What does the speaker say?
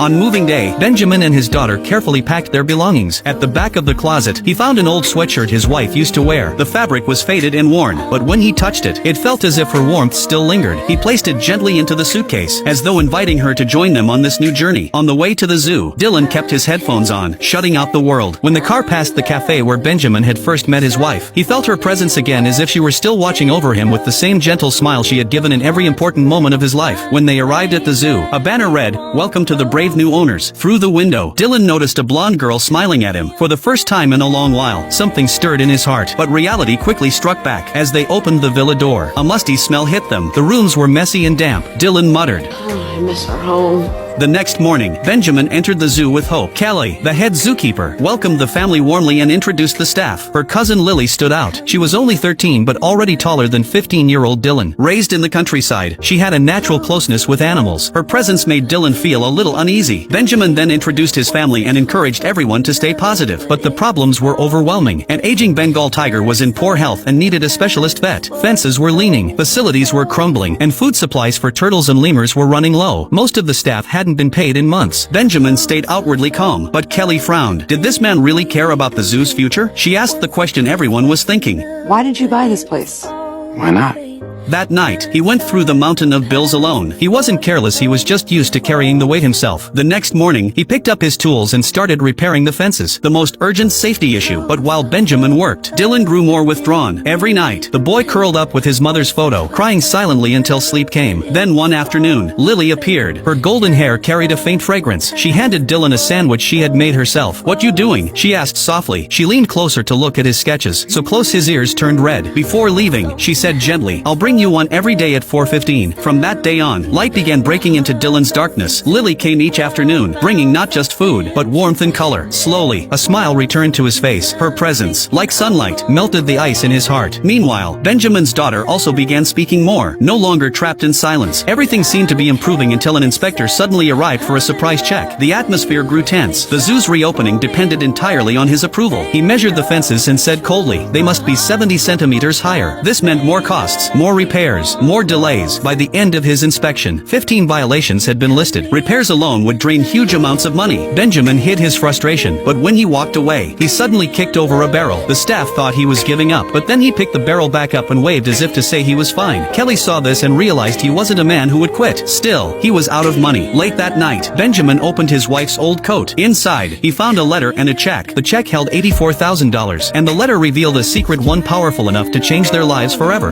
On moving day, Benjamin and his daughter carefully packed their belongings. At the back of the closet, he found an old sweatshirt his wife used to wear. The fabric was faded and worn, but when he touched it, it felt as if her warmth still lingered. He placed it gently into the suitcase, as though inviting her to join them on this new journey. On the way to the zoo, Dylan kept his headphones on, shutting out the world. When the car passed the cafe where Benjamin had first met his wife, he felt her presence again, as if she were still watching over him with the same gentle smile she had given in every important moment of his life. When they arrived at the zoo, a banner read, "Welcome to the brave new owners." Through the window, Dylan noticed a blonde girl smiling at him. For the first time in a long while, something stirred in his heart, but reality quickly struck back. As they opened the villa door, a musty smell hit them. The rooms were messy and damp. Dylan muttered, I miss our home. The next morning, Benjamin entered the zoo with Hope. Kelly, the head zookeeper, welcomed the family warmly and introduced the staff. Her cousin Lily stood out. She was only 13 but already taller than 15-year-old Dylan. Raised in the countryside, she had a natural closeness with animals. Her presence made Dylan feel a little uneasy. Benjamin then introduced his family and encouraged everyone to stay positive. But the problems were overwhelming. An aging Bengal tiger was in poor health and needed a specialist vet. Fences were leaning, facilities were crumbling, and food supplies for turtles and lemurs were running low. Most of the staff hadn't been paid in months. Benjamin stayed outwardly calm, but Kelly frowned. Did this man really care about the zoo's future? She asked the question everyone was thinking. Why did you buy this place? Why not? That night, he went through the mountain of bills alone. He wasn't careless, he was just used to carrying the weight himself. The next morning, he picked up his tools and started repairing the fences, the most urgent safety issue. But while Benjamin worked, Dylan grew more withdrawn. Every night, the boy curled up with his mother's photo, crying silently until sleep came. Then one afternoon, Lily appeared. Her golden hair carried a faint fragrance. She handed Dylan a sandwich she had made herself. "What you doing?" she asked softly. She leaned closer to look at his sketches, so close his ears turned red. Before leaving, she said gently, "I'll bring you one every day at 4:15. From that day on, light began breaking into Dylan's darkness. Lily came each afternoon, bringing not just food, but warmth and color. Slowly, a smile returned to his face. Her presence, like sunlight, melted the ice in his heart. Meanwhile, Benjamin's daughter also began speaking more, no longer trapped in silence. Everything seemed to be improving until an inspector suddenly arrived for a surprise check. The atmosphere grew tense. The zoo's reopening depended entirely on his approval. He measured the fences and said coldly, they must be 70 centimeters higher. This meant more costs, more repairs, more delays. By the end of his inspection, 15 violations had been listed. Repairs alone would drain huge amounts of money. Benjamin hid his frustration, but when he walked away, he suddenly kicked over a barrel. The staff thought he was giving up, but then he picked the barrel back up and waved as if to say he was fine. Kelly saw this and realized he wasn't a man who would quit. Still, he was out of money. Late that night, Benjamin opened his wife's old coat. Inside, he found a letter and a check. The check held $84,000, and the letter revealed a secret, one powerful enough to change their lives forever.